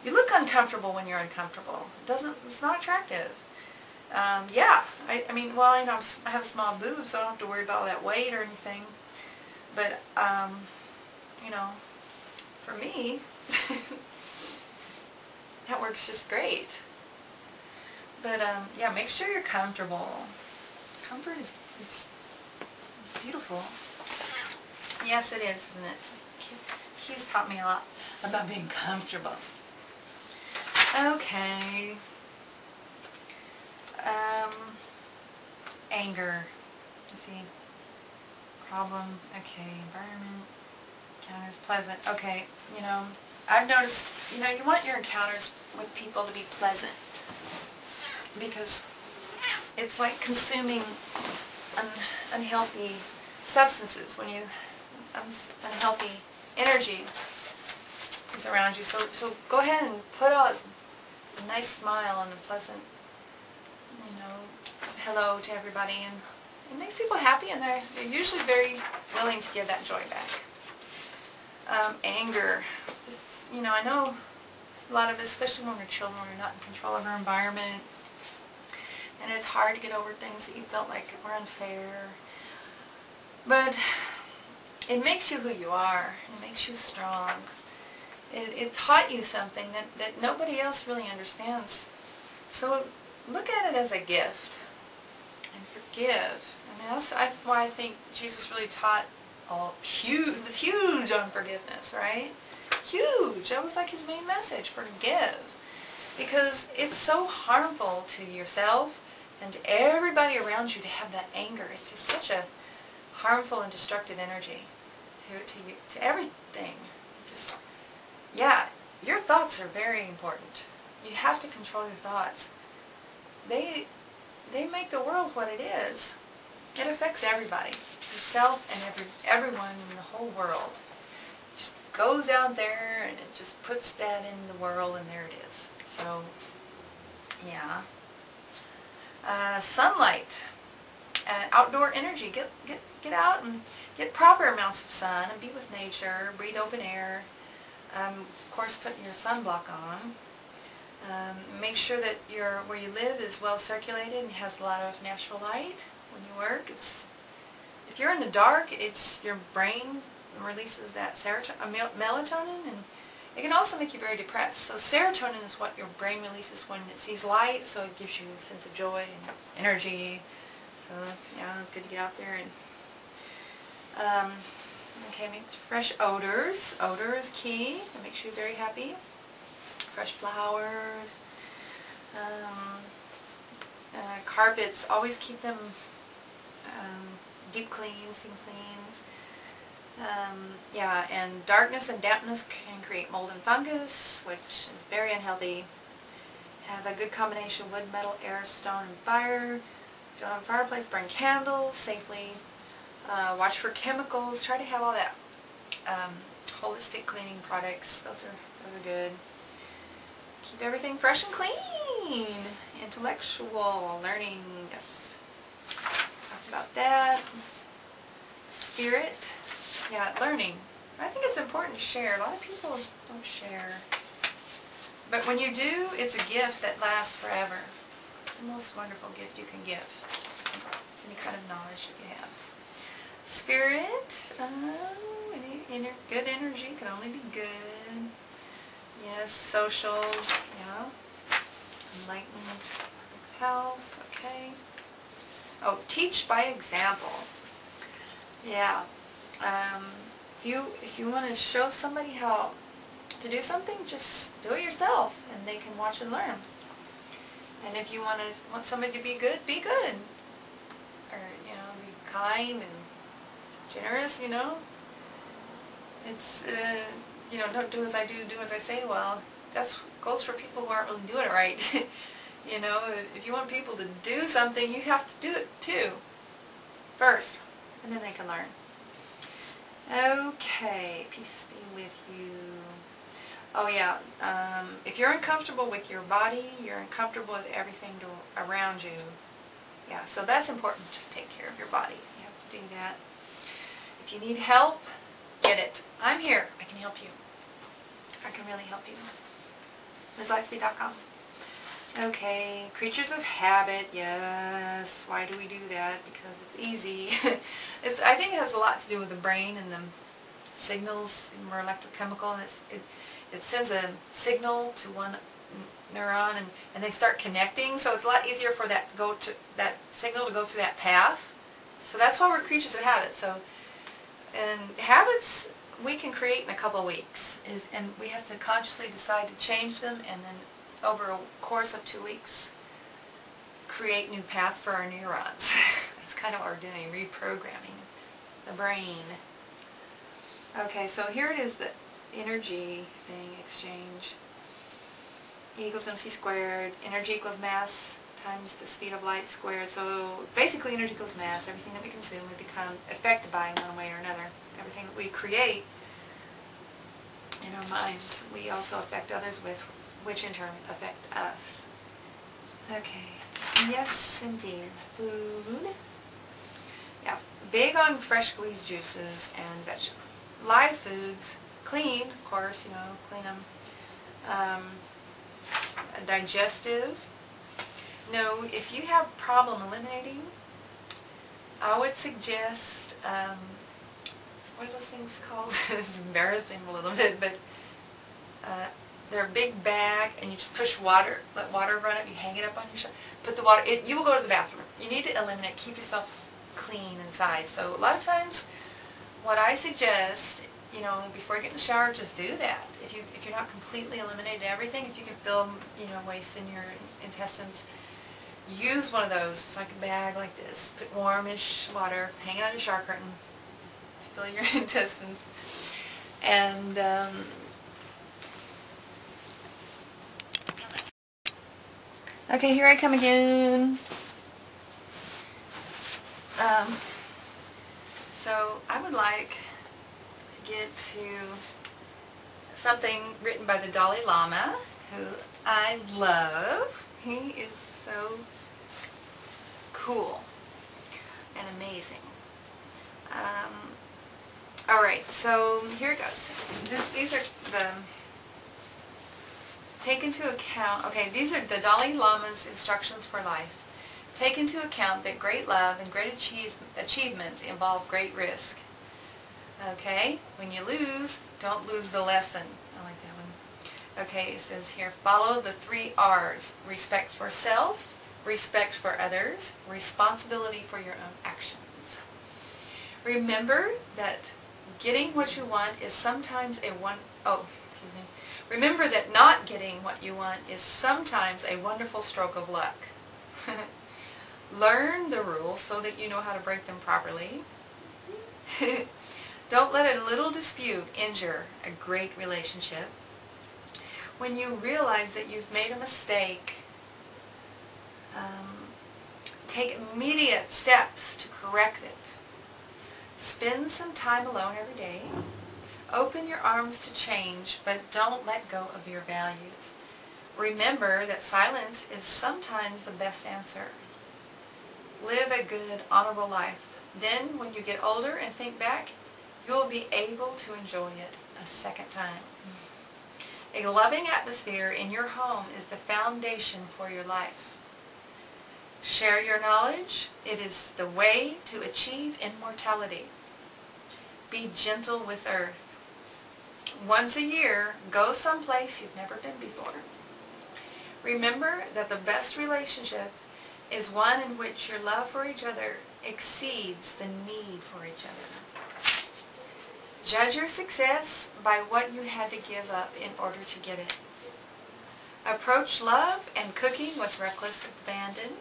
You look uncomfortable when you're uncomfortable. It's not attractive. Yeah, I mean, well, you know, I have a small boob, so I don't have to worry about all that weight or anything. But, you know, for me, that works just great. But, yeah, make sure you're comfortable. Comfort is beautiful. Yes, it is, isn't it? He's taught me a lot. about being comfortable. Okay. Anger. Let's see. Problem. Okay. Environment. Encounters. Pleasant. Okay. You know, I've noticed, you know, you want your encounters with people to be pleasant. Because it's like consuming unhealthy substances when you, unhealthy energy is around you. So go ahead and put out a nice smile and a pleasant, you know, hello to everybody, and it makes people happy, and they're usually very willing to give that joy back. Anger, just, you know, I know a lot of us, especially when we're children, we're not in control of our environment, and it's hard to get over things that you felt like were unfair, but it makes you who you are. It makes you strong. It taught you something that nobody else really understands. So look at it as a gift and forgive. And that's why I think Jesus really taught huge. It was huge on forgiveness, right? Huge. That was like his main message, forgive. Because it's so harmful to yourself and to everybody around you to have that anger. It's just such a harmful and destructive energy to everything. It's just, yeah, your thoughts are very important. You have to control your thoughts. They make the world what it is. It affects everybody, yourself and everyone in the whole world. It just goes out there and it just puts that in the world, and there it is. So, yeah. Sunlight and outdoor energy. Get out and get proper amounts of sun and be with nature. Breathe open air. Of course, putting your sunblock on. Make sure that where you live is well circulated and has a lot of natural light when you work. If you're in the dark, your brain releases that melatonin, and it can also make you very depressed. So serotonin is what your brain releases when it sees light, so it gives you a sense of joy and energy. So yeah, it's good to get out there and okay, make fresh odors. Odor is key. It makes you very happy. Fresh flowers. Carpets, always keep them deep clean, steam clean. Yeah, and darkness and dampness can create mold and fungus, which is very unhealthy. Have a good combination of wood, metal, air, stone, and fire. If you don't have a fireplace, burn candles safely. Watch for chemicals. Try to have all that holistic cleaning products. Those are good. Keep everything fresh and clean. Intellectual learning. Yes. Talk about that. Spirit. Yeah, learning. I think it's important to share. A lot of people don't share. But when you do, it's a gift that lasts forever. It's the most wonderful gift you can give. It's any kind of knowledge that you have. Spirit, good energy can only be good. Yes, social, yeah. Enlightened, health, okay. Oh, teach by example. Yeah. If you want to show somebody how to do something, just do it yourself, and they can watch and learn. And if you want somebody to be good, or be kind and generous. It's don't do as I do as I say. Well, that goes for people who aren't really doing it right. If you want people to do something, you have to do it too first, and then they can learn. Okay, peace be with you. Oh yeah, if you're uncomfortable with your body, you're uncomfortable with everything around you. Yeah, so that's important to take care of your body. You have to do that. If you need help, get it. I'm here. I can help you. I can really help you. LizLightspeed.com. Okay, creatures of habit, yes. Why do we do that? Because it's easy. I think it has a lot to do with the brain and the signals. We're electrochemical, and it sends a signal to one neuron, and they start connecting. So it's a lot easier for that signal to go through that path. So that's why we're creatures of habit. And habits we can create in a couple weeks, and we have to consciously decide to change them, and then over a course of 2 weeks create new paths for our neurons. That's kind of what we're doing, reprogramming the brain. Okay, so here it is, the energy thing, exchange. E equals mc squared. Energy equals mass times the speed of light squared. So basically energy equals mass. Everything that we consume, we become affected by in one way or another. Everything that we create in our minds, we also affect others with, which in turn affect us. Okay. Yes, indeed. Food. Yeah, big on fresh squeezed juices and vegetables. Live foods, clean, of course, clean them. Digestive. No, if you have problem eliminating, I would suggest, what are those things called? It's embarrassing a little bit, but they're a big bag, and you just push water, let water run up, you hang it up on your shoulder, put the water, you will go to the bathroom. You need to eliminate, keep yourself clean inside. So a lot of times, what I suggest, before you get in the shower, just do that. If you're not completely eliminating everything, if you can feel, waste in your intestines, use one of those. It's like a bag like this. Put warmish water, hang it on your shower curtain, fill your intestines, and okay, here I come again. So I would like to get to something written by the Dalai Lama, who I love. He is so cool and amazing. Alright, so here it goes. These are the... Take into account... Okay, these are the Dalai Lama's instructions for life. Take into account that great love and great achievements involve great risk. Okay, when you lose, don't lose the lesson. I like that one. Okay, it says here, follow the 3 R's. Respect for self, respect for others, responsibility for your own actions. Remember that getting what you want is sometimes Remember that not getting what you want is sometimes a wonderful stroke of luck. Learn the rules so that you know how to break them properly. Don't let a little dispute injure a great relationship. When you realize that you've made a mistake, take immediate steps to correct it. Spend some time alone every day. Open your arms to change, but don't let go of your values. Remember that silence is sometimes the best answer. Live a good, honorable life. Then, when you get older and think back, you'll be able to enjoy it a second time. A loving atmosphere in your home is the foundation for your life. Share your knowledge. It is the way to achieve immortality. Be gentle with earth. Once a year, go someplace you've never been before. Remember that the best relationship is one in which your love for each other exceeds the need for each other. Judge your success by what you had to give up in order to get it. Approach love and cooking with reckless abandon.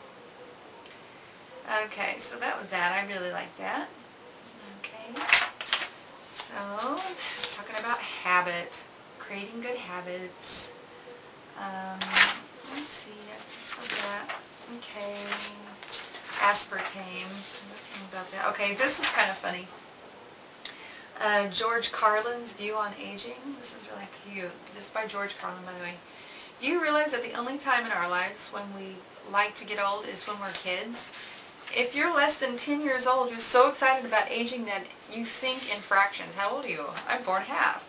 Okay, so that was that. I really like that. Okay. So, talking about habit, creating good habits. Let's see, that. Okay, aspartame. About that. Okay, this is kind of funny. George Carlin's view on aging. This is really cute. This is by George Carlin, by the way. Do you realize that the only time in our lives when we like to get old is when we're kids? If you're less than 10 years old, you're so excited about aging that you think in fractions. How old are you? I'm 4.5.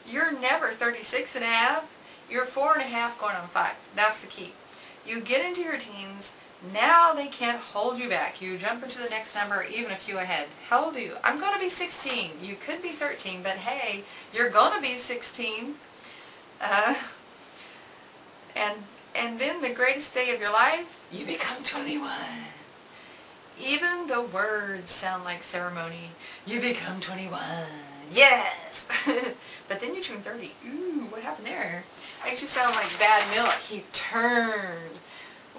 You're never 36.5. You're 4.5 going on 5. That's the key. You get into your teens, now they can't hold you back. You jump into the next number, even a few ahead. How old are you? I'm going to be 16. You could be 13, but hey, you're going to be 16. And then the greatest day of your life, you become 21. Even the words sound like ceremony. You become 21. Yes! But then you turn 30. Ooh, what happened there? Makes you sound like bad milk. He turned.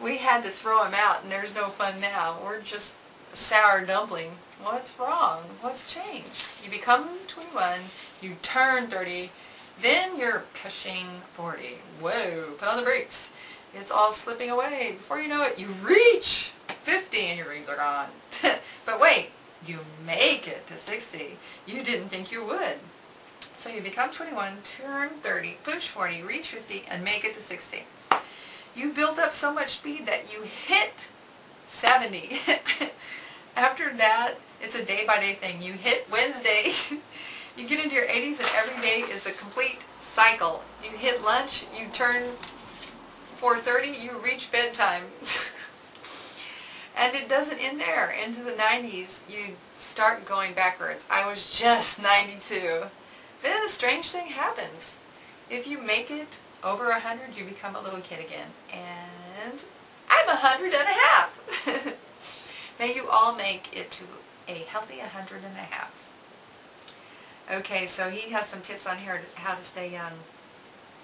We had to throw him out and there's no fun now. We're just a sour dumpling. What's wrong? What's changed? You become 21, you turn 30, then you're pushing 40. Whoa, put on the brakes. It's all slipping away. Before you know it, you reach 50 and your rings are gone. But wait, you make it to 60. You didn't think you would. So you become 21, turn 30, push 40, reach 50, and make it to 60. You've built up so much speed that you hit 70. After that, it's a day-by-day thing. You hit Wednesday, you get into your 80s, and every day is a complete cycle. You hit lunch, you turn 4:30, you reach bedtime. And it doesn't end there. Into the 90s, you start going backwards. I was just 92. Then a strange thing happens. If you make it over 100, you become a little kid again. And I'm 100 and a half. May you all make it to a healthy 100 and a half. Okay, so he has some tips on here how to stay young.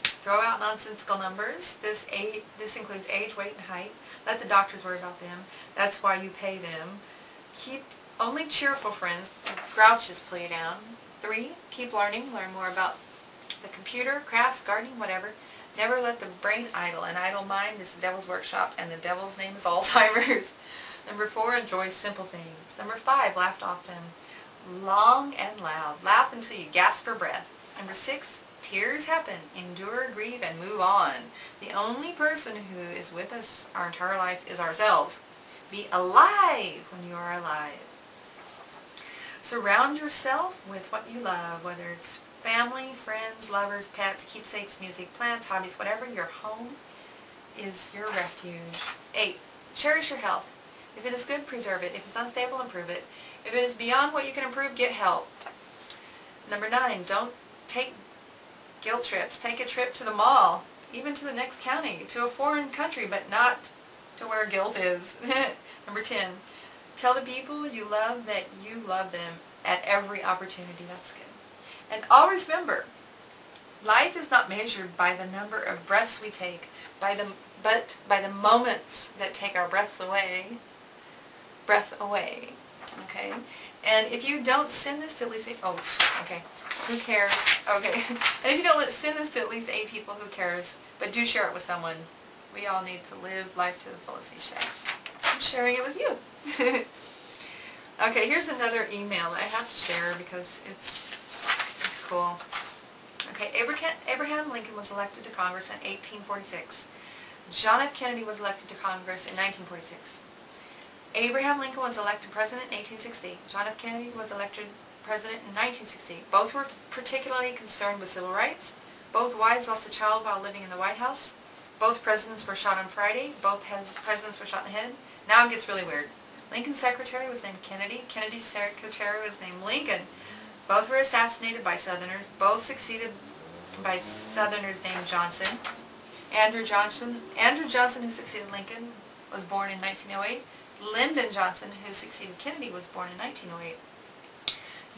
Throw out nonsensical numbers. This includes age, weight, and height. Let the doctors worry about them. That's why you pay them. Keep only cheerful friends. Grouches pull you down. 3, keep learning. Learn more about the computer, crafts, gardening, whatever. Never let the brain idle. An idle mind is the devil's workshop, and the devil's name is Alzheimer's. Number 4, enjoy simple things. Number 5, laugh often. Long and loud. Laugh until you gasp for breath. Number 6, tears happen. Endure, grieve, and move on. The only person who is with us our entire life is ourselves. Be alive when you are alive. Surround yourself with what you love, whether it's family, friends, lovers, pets, keepsakes, music, plants, hobbies, whatever. Your home is your refuge. 8, cherish your health. If it is good, preserve it. If it's unstable, improve it. If it is beyond what you can improve, get help. Number 9, don't take guilt trips. Take a trip to the mall, even to the next county, to a foreign country, but not to where guilt is. Number 10, tell the people you love that you love them at every opportunity. That's good. And always remember, life is not measured by the number of breaths we take, but by the moments that take our breath away. Okay? And if you don't send this to at least 8, oh, okay, who cares? Okay. And if you don't send this to at least 8 people, who cares? But do share it with someone. We all need to live life to the fullest each day. I'm sharing it with you. Okay, here's another email that I have to share because it's cool. Okay, Abraham Lincoln was elected to Congress in 1846. John F. Kennedy was elected to Congress in 1946. Abraham Lincoln was elected president in 1860. John F. Kennedy was elected president in 1960. Both were particularly concerned with civil rights. Both wives lost a child while living in the White House. Both presidents were shot on Friday. Both presidents were shot in the head. Now it gets really weird. Lincoln's secretary was named Kennedy. Kennedy's secretary was named Lincoln. Both were assassinated by Southerners. Both succeeded by Southerners named Johnson. Andrew Johnson, who succeeded Lincoln, was born in 1908. Lyndon Johnson, who succeeded Kennedy, was born in 1908.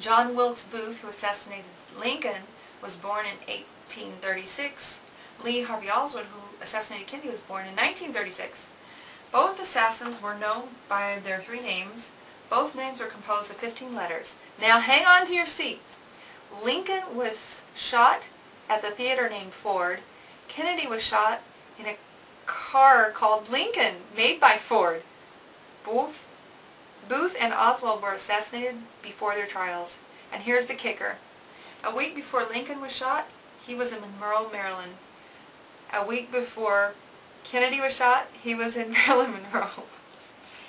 John Wilkes Booth, who assassinated Lincoln, was born in 1836. Lee Harvey Oswald, who assassinated Kennedy, was born in 1936. Both assassins were known by their 3 names. Both names were composed of 15 letters. Now hang on to your seat. Lincoln was shot at the theater named Ford. Kennedy was shot in a car called Lincoln, made by Ford. Both Booth and Oswald were assassinated before their trials. And here's the kicker. A week before Lincoln was shot, he was in Monroe, Maryland. A week before Kennedy was shot, he was in Maryland, Monroe.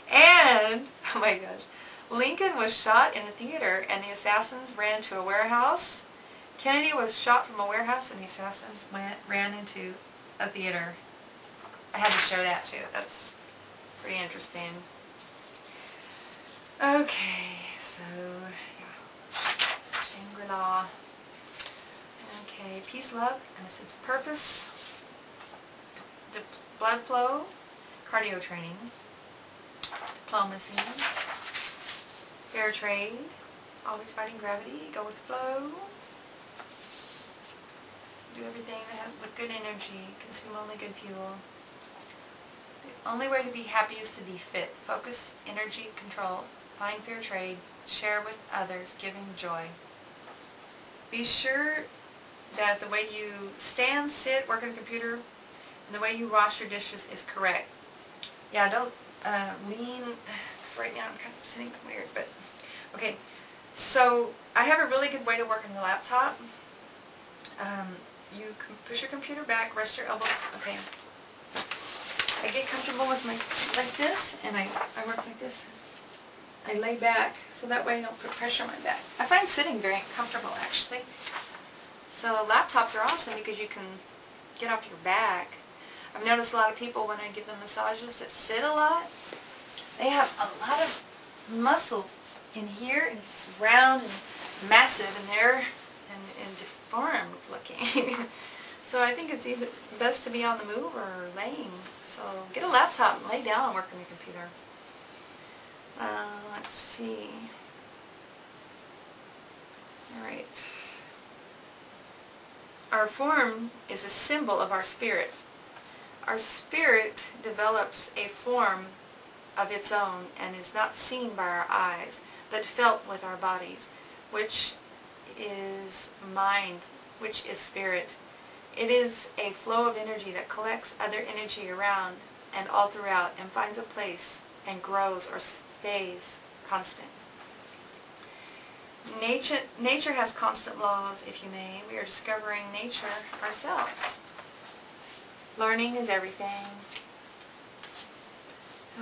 And, oh my gosh, Lincoln was shot in a theater and the assassins ran to a warehouse. Kennedy was shot from a warehouse and the assassins ran into a theater. I had to share that too. That's pretty interesting. Okay, so, yeah. Shangri-La. Okay, peace, love, and a sense of purpose. Blood flow, cardio training, diplomacy, fair trade, Always fighting gravity. Go with the flow. Do everything with good energy. Consume only good fuel. The only way to be happy is to be fit. Focus, energy, control. Find fair trade. Share with others, giving joy. Be sure that the way you stand, sit, work on the computer, and the way you wash your dishes is correct. Yeah, don't lean, because right now I'm kind of sitting weird, but okay. So I have a really good way to work on your laptop. You can push your computer back, rest your elbows. Okay. I get comfortable with my like this, and I work like this. I lay back, so that way I don't put pressure on my back. I find sitting very comfortable, actually. So laptops are awesome because you can get off your back. I've noticed a lot of people when I give them massages that sit a lot, they have a lot of muscle in here, and it's just round and massive in there and deformed looking. So I think it's even best to be on the move or laying. So get a laptop and lay down and work on your computer. Let's see. Alright. Our form is a symbol of our spirit. Our spirit develops a form of its own and is not seen by our eyes, but felt with our bodies, which is mind, which is spirit. It is a flow of energy that collects other energy around and all throughout and finds a place and grows or stays constant. Nature has constant laws, if you may. We are discovering nature ourselves. Learning is everything.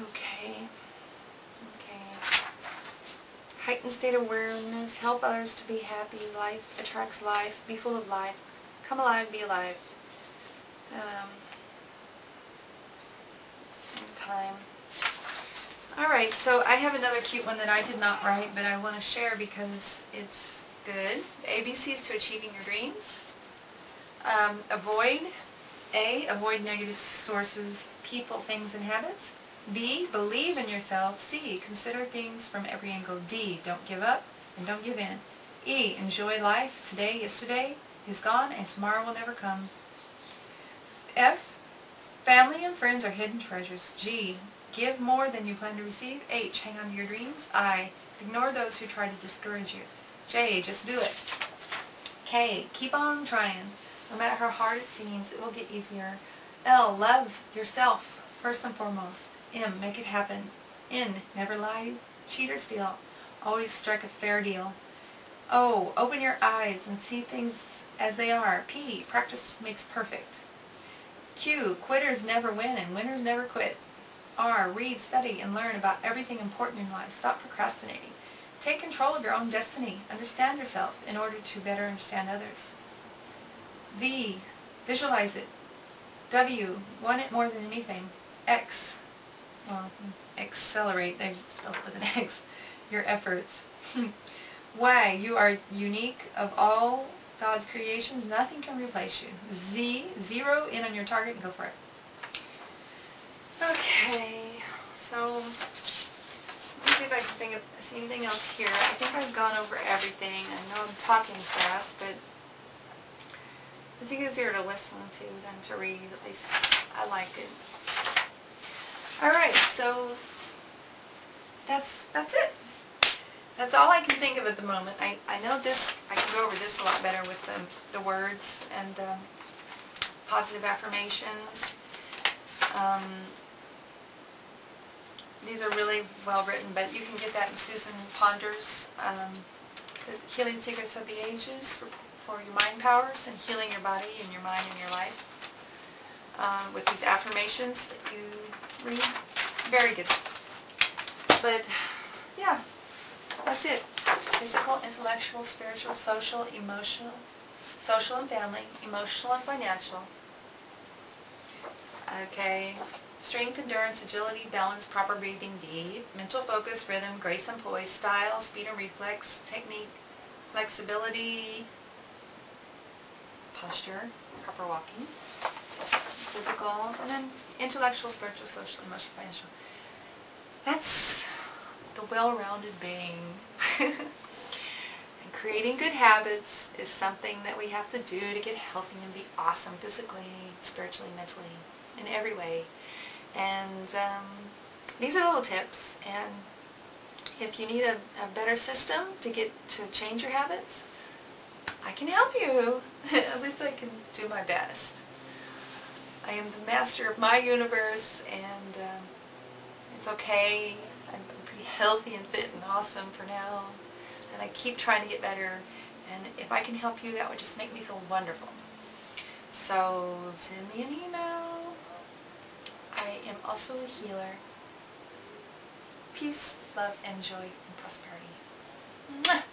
Okay. Heightened state of awareness. Help others to be happy. Life attracts life. Be full of life. Come alive, be alive. Time. Alright, so I have another cute one that I did not write, but I want to share because it's good. The ABCs to achieving your dreams. Avoid. A, avoid negative sources, people, things, and habits. B, believe in yourself. C, consider things from every angle. D, don't give up and don't give in. E, enjoy life. Today, yesterday is gone and tomorrow will never come. F, family and friends are hidden treasures. G, give more than you plan to receive. H, hang on to your dreams. I, ignore those who try to discourage you. J, just do it. K, keep on trying. No matter how hard it seems, it will get easier. L, love yourself first and foremost. M, make it happen. N, never lie, cheat, or steal. Always strike a fair deal. O, open your eyes and see things as they are. P, practice makes perfect. Q, quitters never win and winners never quit. R, read, study, and learn about everything important in life. Stop procrastinating. Take control of your own destiny. Understand yourself in order to better understand others. V, visualize it. W, want it more than anything. X, well, accelerate, they spelled it with an X, your efforts. Y, you are unique of all God's creations. Nothing can replace you. Z, zero in on your target and go for it. Okay, so let me see if I can think of anything else here. I think I've gone over everything. I know I'm talking fast, but it's easier to listen to than to read. At least I like it. Alright, so that's it. That's all I can think of at the moment. I know this, I can go over this a lot better with the words and the positive affirmations. These are really well written, but you can get that in Susan Ponder's The Healing Secrets of the Ages for your mind powers and healing your body and your mind and your life. With these affirmations that you read. Very good. But, yeah, that's it. Physical, intellectual, spiritual, social, emotional, social and family, emotional and financial. Okay. Strength, endurance, agility, balance, proper breathing, deep, mental focus, rhythm, grace and poise, style, speed and reflex, technique, flexibility, posture, proper walking, physical, and then intellectual, spiritual, social, emotional, financial. That's the well-rounded being. And creating good habits is something that we have to do to get healthy and be awesome physically, spiritually, mentally, in every way. And these are little tips, and if you need a better system to change your habits, I can help you. At least I can do my best. I am the master of my universe, and it's okay. I'm pretty healthy and fit and awesome for now, and I keep trying to get better, and if I can help you, that would just make me feel wonderful. So send me an email. I am also a healer. Peace, love, and joy, and prosperity. Mwah!